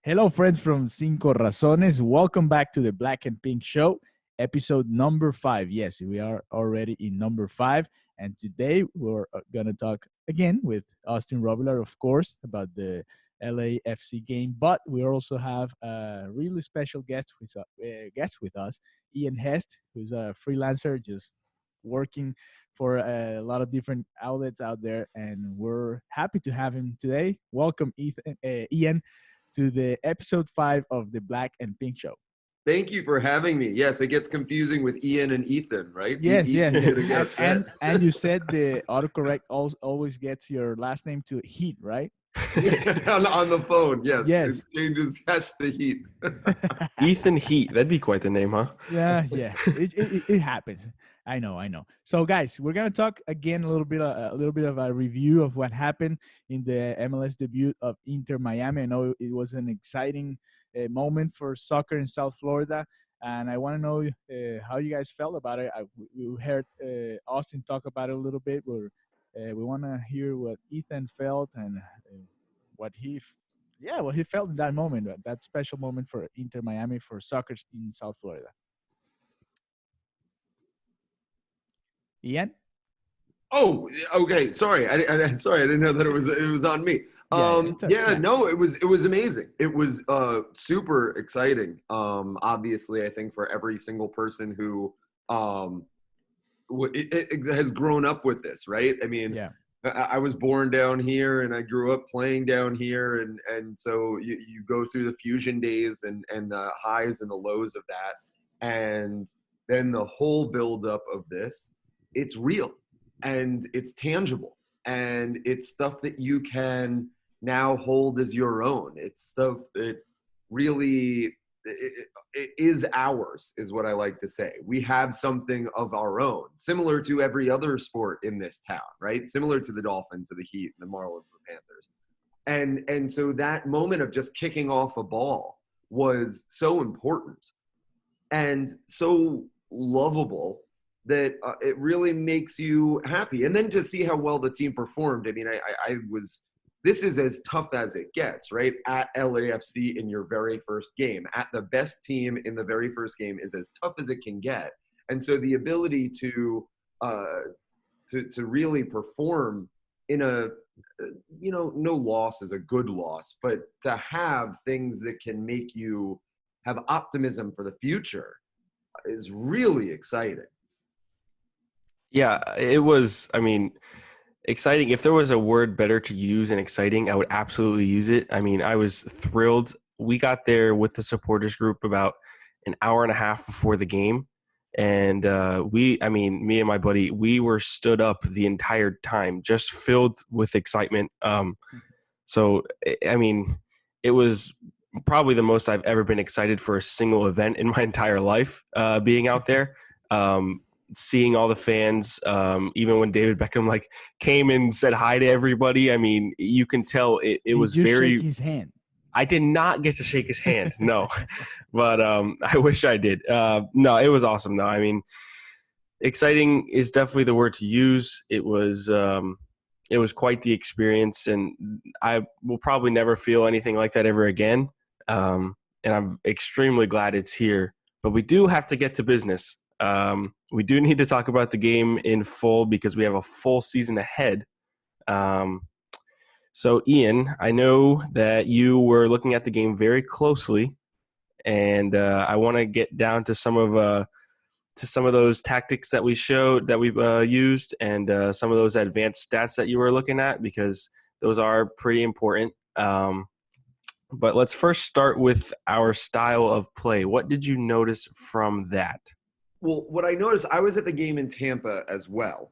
Hello, friends from Cinco Razones. Welcome back to the Black and Pink Show, episode number 5. Yes, we are already in number 5. And today we're going to talk again with Austin Robillard, of course, about the LAFC game. But we also have a really special guest with us, Ian Hest, who's a freelancer just working for a lot of different outlets out there. And we're happy to have him today. Welcome, Ian, to the episode 5 of the Black and Pink Show. Thank you for having me. Yes, it gets confusing with Ian and Ethan, right? Yes. And you said the autocorrect always gets your last name to Heat, right? on the phone, yes. Yes. It changes Hest to Heat. Ethan Heat. That'd be quite the name, huh? Yeah. It happens. I know. So, guys, we're gonna talk again a little bit of a review of what happened in the MLS debut of Inter Miami. I know it was an exciting moment for soccer in South Florida, and I want to know how you guys felt about it. We heard Austin talk about it a little bit. We want to hear what Ethan felt and what he felt in that moment, that special moment for Inter Miami for soccer in South Florida. Ian? Oh, okay. Sorry, I didn't know that it was on me. No, it was amazing. It was super exciting. Obviously, I think for every single person who it has grown up with this, right? I mean, yeah. I was born down here and I grew up playing down here, and so you go through the fusion days and the highs and the lows of that, and then the whole buildup of this. It's real and it's tangible and it's stuff that you can now hold as your own. It's stuff that really it is ours, is what I like to say. We have something of our own, similar to every other sport in this town, right? Similar to the Dolphins, the Heat, the Marlins, the Panthers. And so that moment of just kicking off a ball was so important and so lovable that it really makes you happy. And then to see how well the team performed. I mean, this is as tough as it gets, right? At LAFC in your very first game, at the best team in the very first game is as tough as it can get. And so the ability to really perform in no loss is a good loss, but to have things that can make you have optimism for the future is really exciting. Yeah, it was, exciting. If there was a word better to use than exciting, I would absolutely use it. I mean, I was thrilled. We got there with the supporters group about an hour and a half before the game. And me and my buddy, we were stood up the entire time, just filled with excitement. So, it was probably the most I've ever been excited for a single event in my entire life, being out there. Seeing all the fans, even when David Beckham came and said hi to everybody. I mean, you can tell it was very. Shake his hand? I did not get to shake his hand, no, but I wish I did. No, it was awesome. No, I mean, exciting is definitely the word to use. It was quite the experience, and I will probably never feel anything like that ever again. And I'm extremely glad it's here. But we do have to get to business. We do need to talk about the game in full because we have a full season ahead. So, Ian, I know that you were looking at the game very closely, and I want to get down to some of those tactics that we showed that we've used, and some of those advanced stats that you were looking at, because those are pretty important. But let's first start with our style of play. What did you notice from that? Well, what I noticed, I was at the game in Tampa as well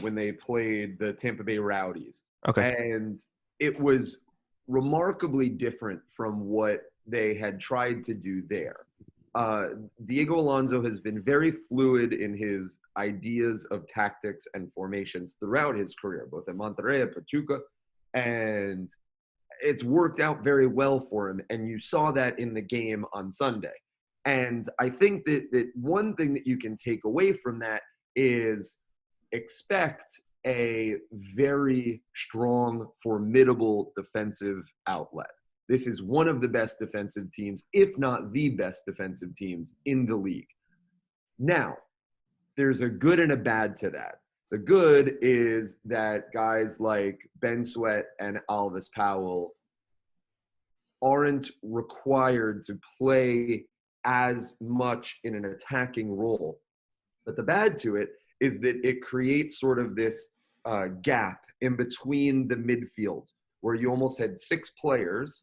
when they played the Tampa Bay Rowdies. Okay. And it was remarkably different from what they had tried to do there. Diego Alonso has been very fluid in his ideas of tactics and formations throughout his career, both in Monterrey and Pachuca. And it's worked out very well for him. And you saw that in the game on Sunday. And I think that one thing that you can take away from that is expect a very strong, formidable defensive outlet. This is one of the best defensive teams, if not the best defensive teams in the league. Now, there's a good and a bad to that. The good is that guys like Ben Sweat and Alvis Powell aren't required to play as much in an attacking role. But the bad to it is that it creates sort of this gap in between the midfield where you almost had 6 players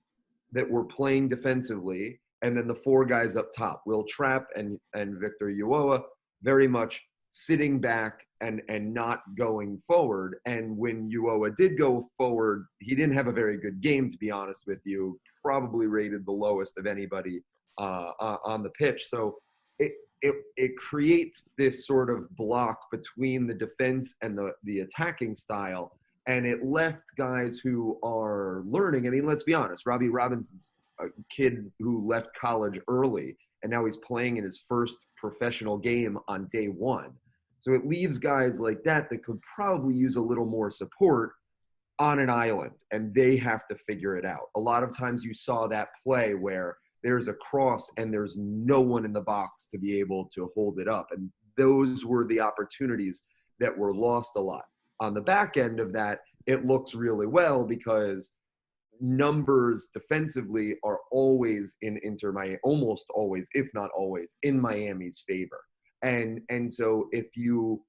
that were playing defensively, and then the 4 guys up top, Will Trapp and Victor Uoa, very much sitting back and not going forward. And when Uoa did go forward, he didn't have a very good game, to be honest with you, probably rated the lowest of anybody on the pitch. So it creates this sort of block between the defense and the attacking style. And it left guys who are learning. I mean, let's be honest, Robbie Robinson's a kid who left college early, and now he's playing in his first professional game on day 1. So it leaves guys like that could probably use a little more support on an island, and they have to figure it out. A lot of times you saw that play where there's a cross and there's no one in the box to be able to hold it up. And those were the opportunities that were lost a lot. On the back end of that, it looks really well because numbers defensively are always in Inter Miami, almost always, if not always, in Miami's favor. And so if you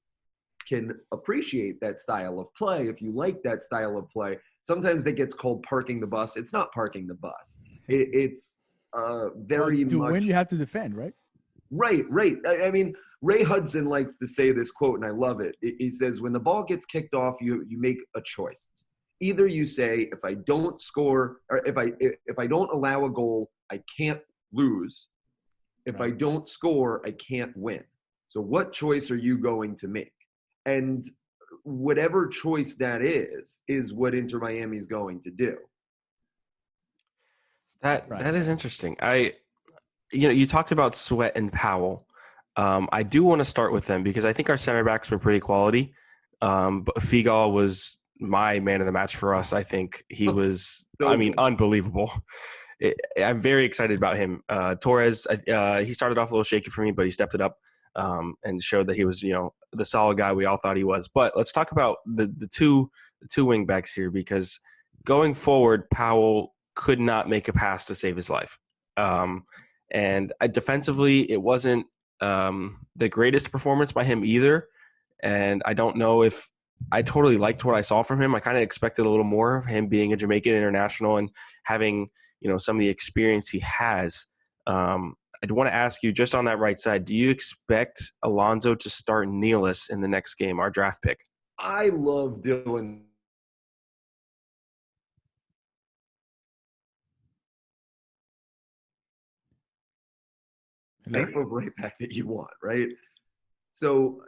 can appreciate that style of play, if you like that style of play, sometimes it gets called parking the bus. It's not parking the bus. It's very to much. win, you have to defend, right? Right. I mean, Ray Hudson likes to say this quote, and I love it. He says, when the ball gets kicked off, you make a choice. Either you say, if I don't score, or if I don't allow a goal, I can't lose. If I don't score, I can't win. So what choice are you going to make? And whatever choice that is what Inter Miami is going to do. That is interesting. You talked about Sweat and Powell. I do want to start with them because I think our center backs were pretty quality. But Figal was my man of the match for us. I think he was, unbelievable. I'm very excited about him. Torres, he started off a little shaky for me, but he stepped it up and showed that he was, the solid guy we all thought he was. But let's talk about the two wing backs here, because going forward, Powell could not make a pass to save his life. And defensively, it wasn't the greatest performance by him either. And I don't know if I totally liked what I saw from him. I kind of expected a little more of him being a Jamaican international and having, some of the experience he has. I'd want to ask you, just on that right side, do you expect Alonso to start Nealis in the next game, our draft pick? I love Dylan. Type of right back that you want, right? So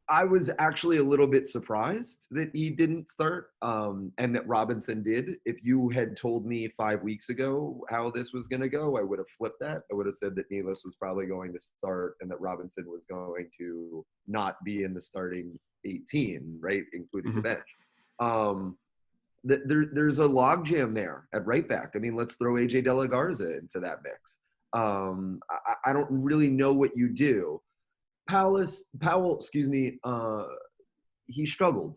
I was actually a little bit surprised that he didn't start and that Robinson did. If you had told me 5 weeks ago how this was going to go, I would have flipped that. I would have said that Nealis was probably going to start and that Robinson was going to not be in the starting 18, right, including the bench. There's a logjam there at right back. I mean, let's throw AJ De La Garza into that mix. I don't really know what you do. Powell, he struggled.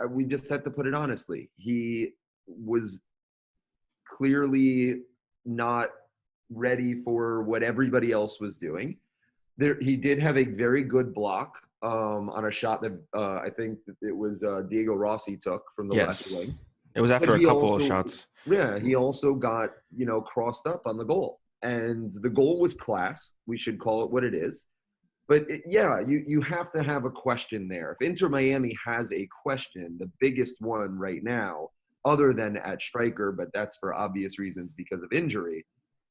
We just have to put it honestly. He was clearly not ready for what everybody else was doing. He did have a very good block on a shot that I think it was Diego Rossi took from the left wing. It was after a couple of shots. Yeah, he also got, crossed up on the goal. And the goal was class. We should call it what it is. But, you have to have a question there. If Inter Miami has a question, the biggest one right now, other than at striker, but that's for obvious reasons because of injury,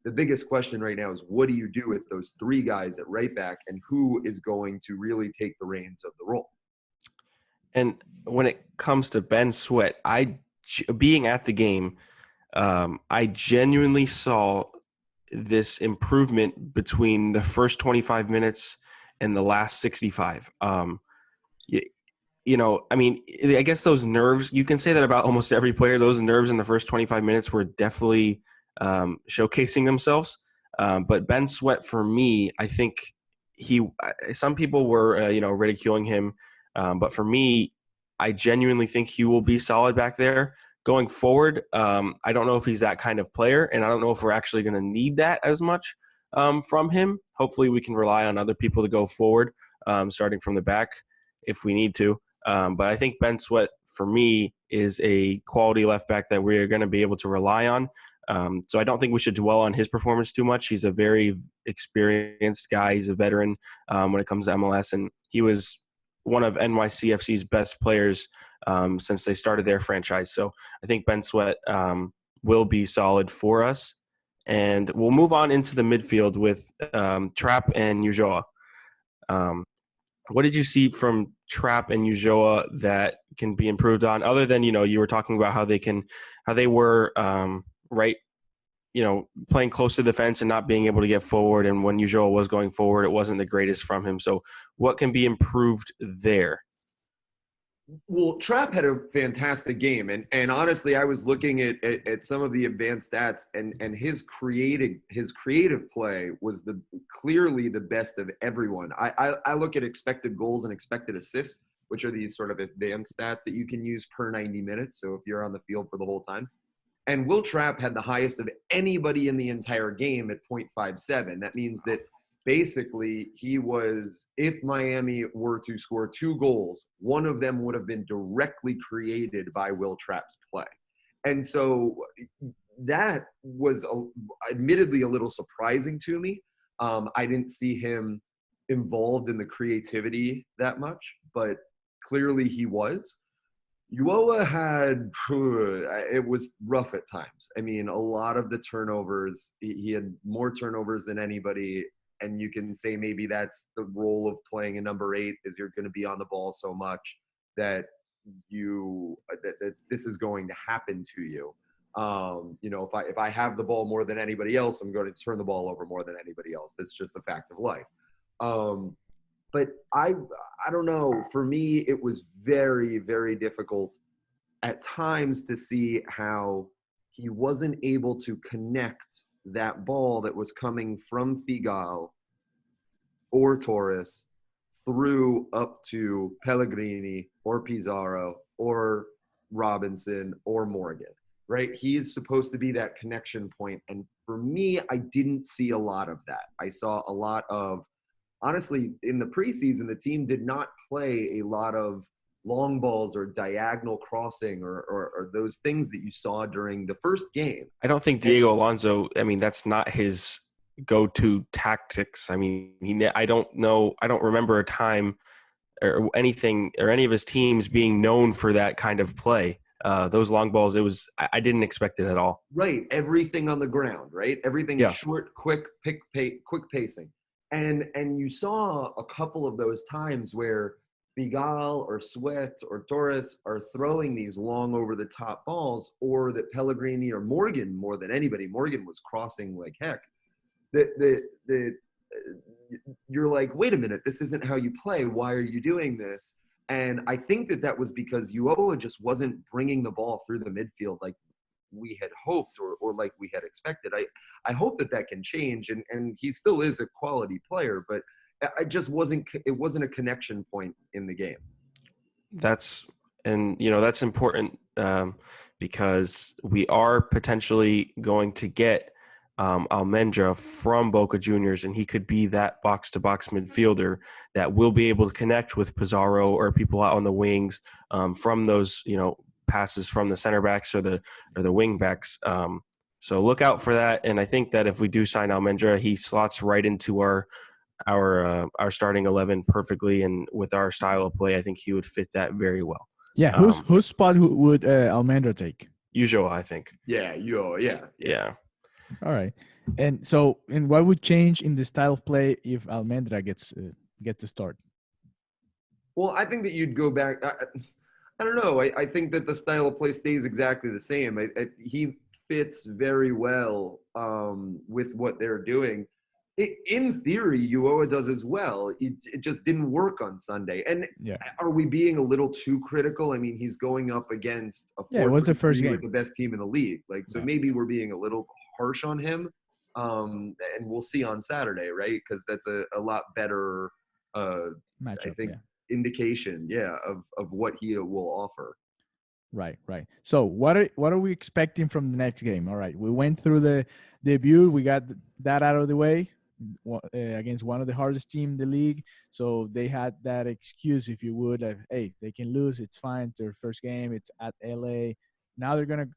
the biggest question right now is what do you do with those 3 guys at right back and who is going to really take the reins of the role? And when it comes to Ben Sweat, being at the game, I genuinely saw this improvement between the first 25 minutes and the last 65. I guess those nerves, you can say that about almost every player. Those nerves in the first 25 minutes were definitely showcasing themselves. But Ben Sweat, for me, I think some people were, ridiculing him. But for me, I genuinely think he will be solid back there. Going forward, I don't know if he's that kind of player, and I don't know if we're actually going to need that as much from him. Hopefully we can rely on other people to go forward, starting from the back if we need to. But I think Ben Sweat, for me, is a quality left back that we're going to be able to rely on. So I don't think we should dwell on his performance too much. He's a very experienced guy. He's a veteran when it comes to MLS, and he was one of NYCFC's best players since they started their franchise. So I think Ben Sweat will be solid for us. And we'll move on into the midfield with Trapp and Ulloa. What did you see from Trapp and Ulloa that can be improved on, other than, you were talking about how they were right, playing close to the fence and not being able to get forward. And when Ulloa was going forward, it wasn't the greatest from him. So what can be improved there? Well, Trapp had a fantastic game, and honestly, I was looking at some of the advanced stats, and his creative play was clearly the best of everyone. I look at expected goals and expected assists, which are these sort of advanced stats that you can use per 90 minutes. So if you're on the field for the whole time. And Will Trapp had the highest of anybody in the entire game at 0.57. That means that basically he was, if Miami were to score 2 goals, one of them would have been directly created by Will Trapp's play. And so that was admittedly a little surprising to me. I didn't see him involved in the creativity that much, but clearly he was. Ulloa it was rough at times. I mean, a lot of the turnovers, he had more turnovers than anybody. And you can say maybe that's the role of playing a number 8, is you're going to be on the ball so much that that this is going to happen to you. If I have the ball more than anybody else, I'm going to turn the ball over more than anybody else. That's just a fact of life. But I don't know. For me, it was very, very difficult at times to see how he wasn't able to connect that ball that was coming from Figal or Torres through up to Pellegrini or Pizarro or Robinson or Morgan, right? He is supposed to be that connection point. And for me, I didn't see a lot of that. I saw a lot of, honestly, in the preseason, the team did not play a lot of long balls or diagonal crossing or those things that you saw during the first game. I don't think Diego Alonso, that's not his go-to tactics. I don't remember a time or anything or any of his teams being known for that kind of play. Those long balls, I didn't expect it at all. Right. Everything on the ground, right? Everything short, quick pacing. And you saw a couple of those times where Figal or Sweat or Torres are throwing these long over-the-top balls, or that Pellegrini or Morgan, more than anybody, Morgan was crossing like heck. You're like, wait a minute, this isn't how you play. Why are you doing this? And I think that was because Ulloa just wasn't bringing the ball through the midfield like we had hoped or like we had expected. I hope that can change, and he still is a quality player, but it wasn't a connection point in the game. That's important because we are potentially going to get Almendra from Boca Juniors, and he could be that box-to-box midfielder that will be able to connect with Pizarro or people out on the wings from those, passes from the center backs or the wing backs. So look out for that. And I think that if we do sign Almendra, he slots right into our starting 11 perfectly, and with our style of play, I think he would fit that very well. Yeah, whose spot would Almendra take? Ulloa, I think. Yeah. All right, and what would change in the style of play if Almendra gets to start? Well, I think that you'd go back. I don't know. I think that the style of play stays exactly the same. He fits very well with what they're doing. In theory, UOA does as well. It just didn't work on Sunday. And Yeah. are we being a little too critical? I mean, he's going up against a Yeah, it was the first 4-3 game. with the best team in the league. Like, so Yeah. maybe we're being a little harsh on him. And we'll see on Saturday, right? Because that's a lot better, I Matchup. think, Yeah. indication, of what he will offer. Right. So what are we expecting from the next game? All right, we went through the debut. We got that out of the way against one of the hardest team in the league. So they had that excuse, if you would, of, hey, they can lose. It's fine. Their first game. It's at LA. Now they're gonna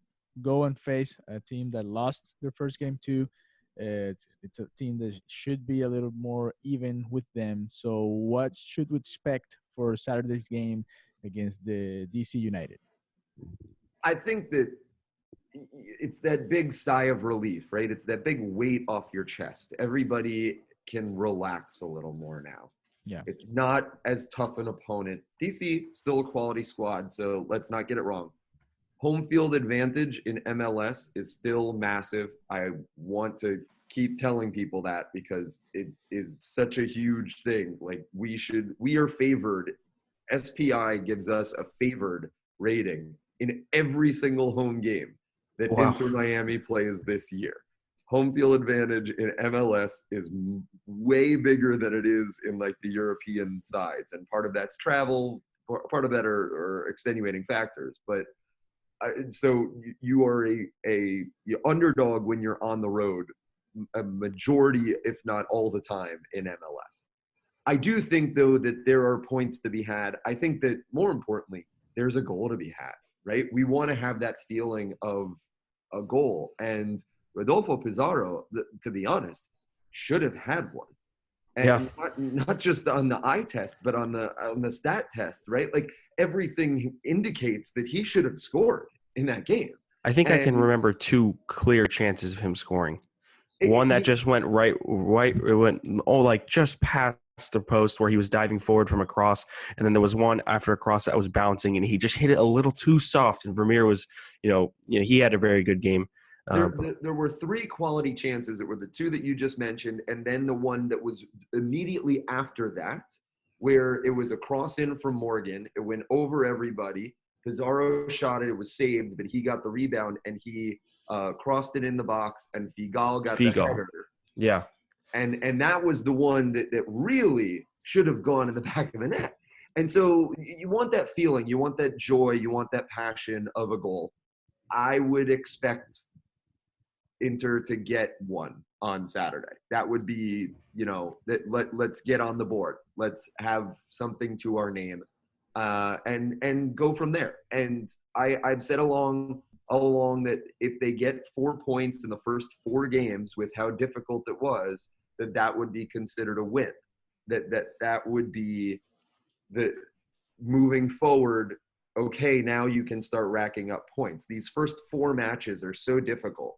go and face a team that lost their first game too. It's a team that should be a little more even with them. So what should we expect for Saturday's game against the DC United? I think that it's that big sigh of relief, right? It's that big weight off your chest. Everybody can relax a little more now. Yeah. It's not as tough an opponent. DC, still a quality squad, so let's not get it wrong. Home field advantage in MLS is still massive. I want to keep telling people that because it is such a huge thing. Like we are favored. SPI gives us a favored rating in every single home game that Inter Miami plays this year. Home field advantage in MLS is way bigger than it is in like the European sides. And part of that's travel, part of that are extenuating factors. But so you are a underdog when you're on the road, a majority, if not all the time, in MLS. I do think, though, that there are points to be had. I think that more importantly, there's a goal to be had, right? We want to have that feeling of a goal. And Rodolfo Pizarro, to be honest, should have had one. And not just on the eye test, but on the stat test, right? Like everything indicates that he should have scored in that game. I think I can remember two clear chances of him scoring. One that just went right. It went just past the post where he was diving forward from a cross, and then there was one after a cross that was bouncing, and he just hit it a little too soft. And Vermeer was, he had a very good game. There were three quality chances that were the two that you just mentioned, and then the one that was immediately after that, where it was a cross in from Morgan. It went over everybody. Pizarro shot it. It was saved, but he got the rebound, and he crossed it in the box, and Figal got the header. Yeah. And that was the one that really should have gone in the back of the net. And so you want that feeling. You want that joy. You want that passion of a goal. I would expect Inter to get one on Saturday. That would be, let's get on the board. Let's have something to our name and go from there. And I've said all along that if they get 4 points in the first 4 games with how difficult it was, that would be considered a win. That would be the moving forward. Okay, now you can start racking up points. These first 4 matches are so difficult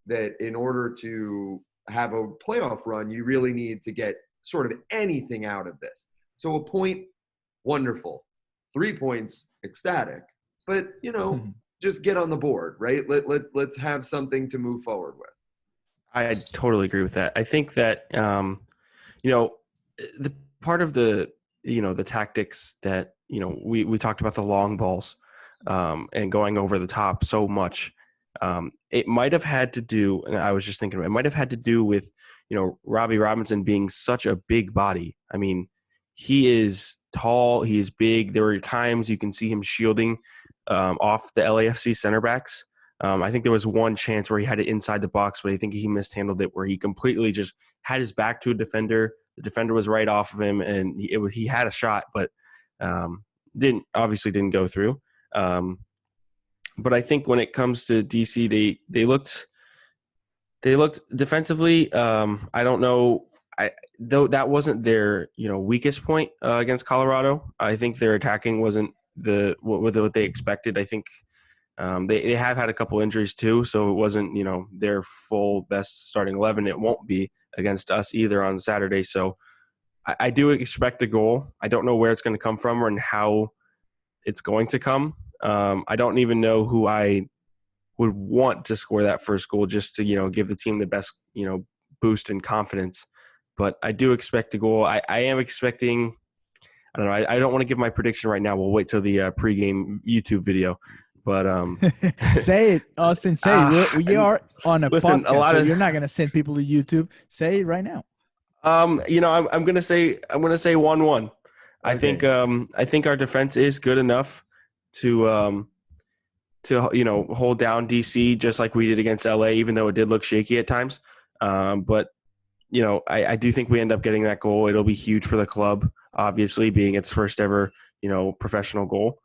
that in order to have a playoff run, you really need to get sort of anything out of this. So a point, wonderful. 3 points, ecstatic. But, just get on the board, right? Let's have something to move forward with. I totally agree with that. I think that, the part of the tactics that, we talked about the long balls and going over the top so much. It might have had to do, and I was just thinking, it might have had to do with, Robbie Robinson being such a big body. I mean, he is tall, he is big. There were times you can see him shielding off the LAFC center backs. I think there was one chance where he had it inside the box, but I think he mishandled it where he completely just had his back to a defender. The defender was right off of him, and he had a shot, but didn't go through. But I think when it comes to DC, they looked defensively. I don't know. Though that wasn't their weakest point against Colorado. I think their attacking wasn't what they expected. I think they have had a couple injuries too, so it wasn't their full best starting 11. It won't be against us either on Saturday. So I do expect a goal. I don't know where it's going to come from or how it's going to come. I don't even know who I would want to score that first goal just to give the team the best boost in confidence. but I do expect a goal. I am expecting. I don't know. I don't want to give my prediction right now. We'll wait till the pregame YouTube video. But say it, Austin. Say it. We are on a listen, podcast, so you're not gonna send people to YouTube. Say it right now. I'm gonna say 1-1. Okay. I think our defense is good enough to hold down DC just like we did against LA, even though it did look shaky at times. But I do think we end up getting that goal. It'll be huge for the club, obviously, being its first ever professional goal.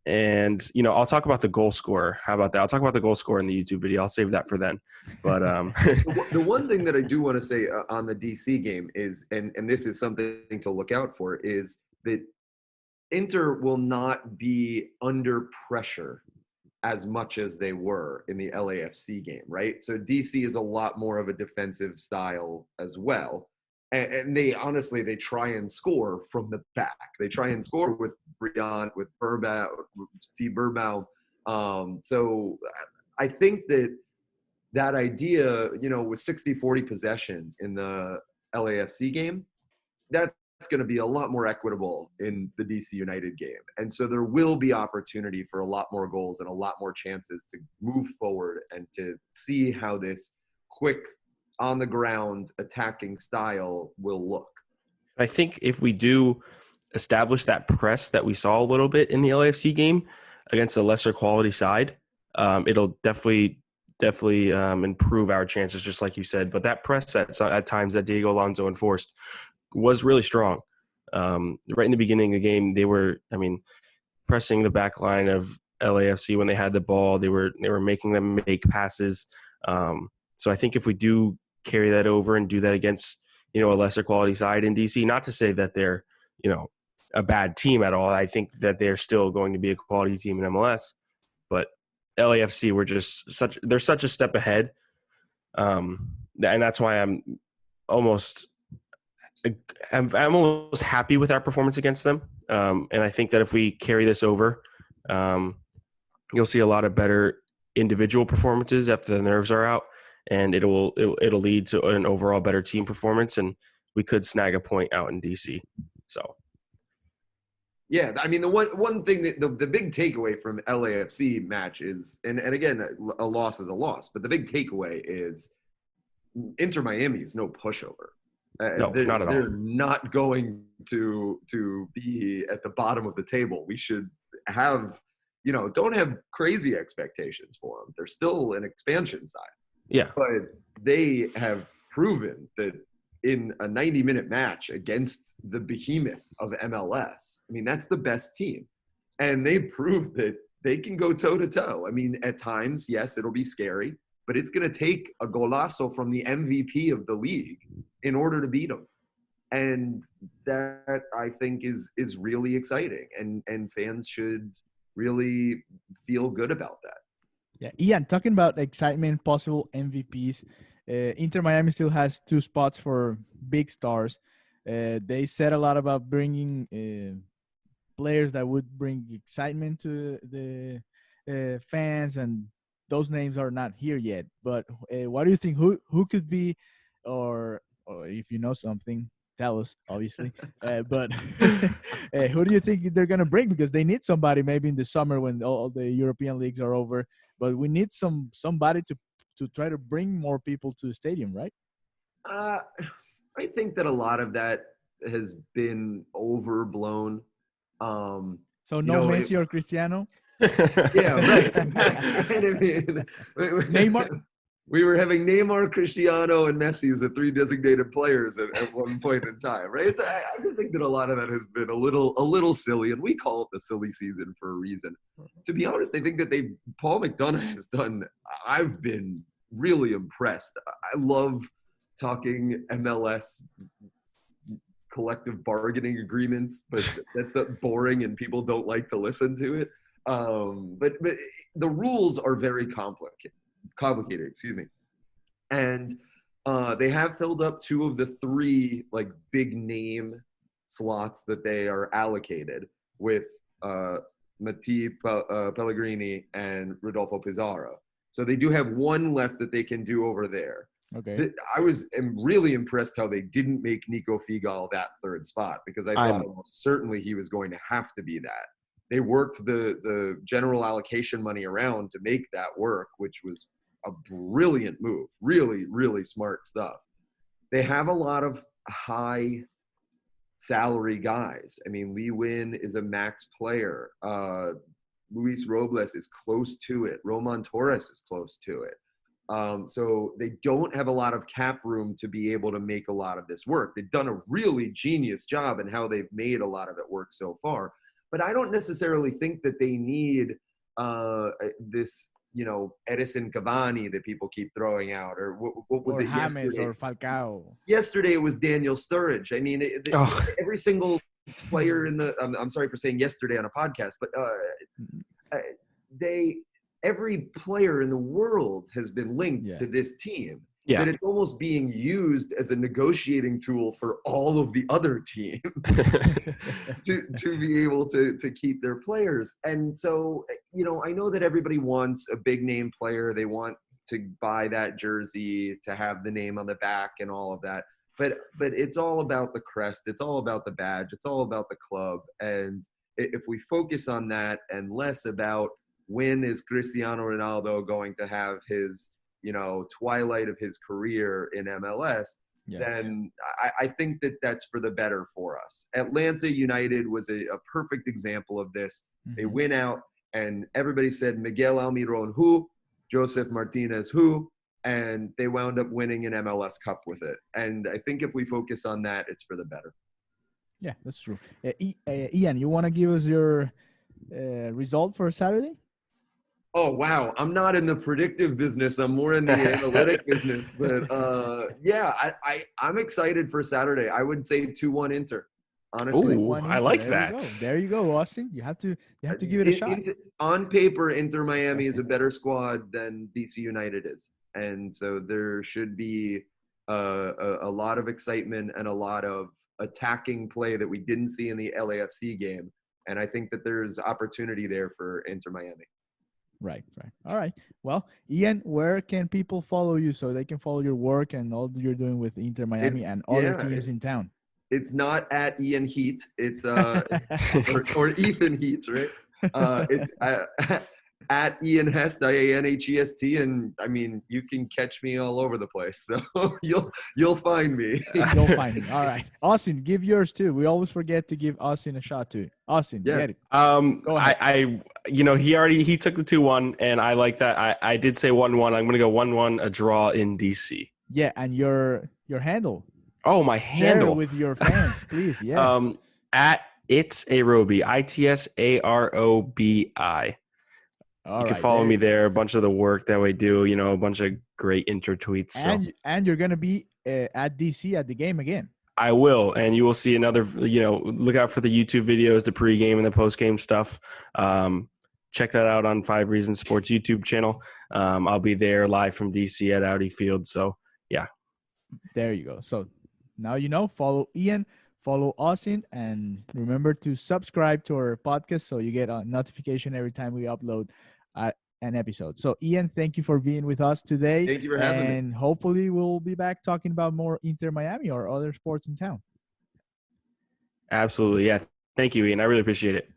And I'll talk about the goal scorer. How about that? I'll talk about the goal scorer in the YouTube video. I'll save that for then. But the one thing that I do want to say on the DC game is, and this is something to look out for, is that Inter will not be under pressure as much as they were in the LAFC game, right? So DC is a lot more of a defensive style as well. And they honestly, they try and score from the back. They try and score with Brian, with Burbau, with Steve Burbau. So I think that idea, with 60-40 possession in the LAFC game, that's going to be a lot more equitable in the DC United game. And so there will be opportunity for a lot more goals and a lot more chances to move forward and to see how this quick, on the ground attacking style will look. I think if we do establish that press that we saw a little bit in the LAFC game against a lesser quality side, it'll definitely improve our chances, just like you said. But that press at times that Diego Alonso enforced was really strong. Right in the beginning of the game, they were, pressing the back line of LAFC when they had the ball. They were making them make passes. So I think if we do carry that over and do that against, a lesser quality side in DC, not to say that they're, a bad team at all. I think that they're still going to be a quality team in MLS, but LAFC they're such a step ahead. And that's why I'm almost happy with our performance against them. And I think that if we carry this over, you'll see a lot of better individual performances after the nerves are out, and it'll lead to an overall better team performance, and we could snag a point out in DC. So, yeah, the one thing that the big takeaway from LAFC match is, and again, a loss is a loss, but the big takeaway is Inter Miami is no pushover. No, not at all. They're not going to be at the bottom of the table. We should have, don't have crazy expectations for them. They're still an expansion side. Yeah. But they have proven that in a 90-minute match against the behemoth of MLS, that's the best team. And they proved that they can go toe-to-toe. At times, yes, it'll be scary, but it's going to take a golazo from the MVP of the league in order to beat them. And that, I think, is really exciting. And fans should really feel good about that. Yeah, Ian, talking about excitement, possible MVPs, Inter Miami still has 2 spots for big stars. They said a lot about bringing players that would bring excitement to the fans, and those names are not here yet. But what do you think? Who could be, or if you know something, tell us, obviously. But who do you think they're going to bring? Because they need somebody maybe in the summer when all the European leagues are over. But we need somebody to try to bring more people to the stadium, right? I think that a lot of that has been overblown. So no Messi or Cristiano? Yeah, right. Exactly. Neymar? We were having Neymar, Cristiano, and Messi as the 3 designated players at one point in time, right? I just think that a lot of that has been a little silly, and we call it the silly season for a reason. To be honest, I think that Paul McDonough has done. I've been really impressed. I love talking MLS collective bargaining agreements, but that's boring and people don't like to listen to it. But the rules are very complicated, and they have filled up 2 of the 3 big name slots that they are allocated with Mati Pellegrini and Rodolfo Pizarro. So they do have 1 left that they can do over there. Okay. am really impressed how they didn't make Nico Figal that third spot, because I thought almost certainly he was going to have to be that. They worked the general allocation money around to make that work, which was a brilliant move. Really, really smart stuff. They have a lot of high salary guys. I mean, Lee Win is a max player. Luis Robles is close to it. Roman Torres is close to it. So they don't have a lot of cap room to be able to make a lot of this work. They've done a really genius job in how they've made a lot of it work so far. But I don't necessarily think that they need this, Edison Cavani that people keep throwing out, or what was or it James yesterday? or Falcao. Yesterday it was Daniel Sturridge. I mean, every single player in the I'm sorry for saying yesterday on a podcast, but every player in the world has been linked to this team. Yeah. That it's almost being used as a negotiating tool for all of the other teams to be able to keep their players. And so, I know that everybody wants a big name player. They want to buy that jersey, to have the name on the back and all of that. But it's all about the crest. It's all about the badge. It's all about the club. And if we focus on that and less about when is Cristiano Ronaldo going to have his, twilight of his career in MLS, then I think that that's for the better for us. Atlanta United was a perfect example of this. Mm-hmm. They went out and everybody said Miguel Almiron who, Joseph Martinez who, and they wound up winning an MLS Cup with it. And I think if we focus on that, it's for the better. Yeah, that's true. Ian, you want to give us your result for Saturday? Oh, wow. I'm not in the predictive business. I'm more in the analytic business. But, I'm excited for Saturday. I would say 2-1 Inter, honestly. Ooh, I like that. There you go, Austin. You have to give it a shot. On paper, Inter Miami is a better squad than DC United is. And so there should be a lot of excitement and a lot of attacking play that we didn't see in the LAFC game. And I think that there's opportunity there for Inter Miami. Right. All right. Well, Ian, where can people follow you so they can follow your work and all you're doing with Inter Miami and other teams in town? It's not at Ian Heat. It's or Ethan Heat, right? It's at Ian Hest, IANHEST, and I mean you can catch me all over the place. So you'll find me. You'll find me. All right, Austin, give yours too. We always forget to give Austin a shot too. Austin, get it. Go ahead. He took the 2-1, and I like that. I did say 1-1. I'm gonna go 1-1, a draw in DC. Yeah, and your handle. Oh, my handle. Share with your fans, please. Yes. At It's Arobi, ITSAROBI. You can follow me there. A bunch of the work that we do, a bunch of great Inter tweets. And you're going to be at DC at the game again. I will. And you will see another, look out for the YouTube videos, the pregame and the postgame stuff. Check that out on 5 Reasons Sports YouTube channel. I'll be there live from DC at Audi Field. So, yeah. There you go. So now follow Ian, follow Austin, and remember to subscribe to our podcast so you get a notification every time we upload an episode. So, Ian, thank you for being with us today. Thank you for having me. And hopefully we'll be back talking about more Inter Miami or other sports in town. Absolutely. Yeah. Thank you, Ian. I really appreciate it.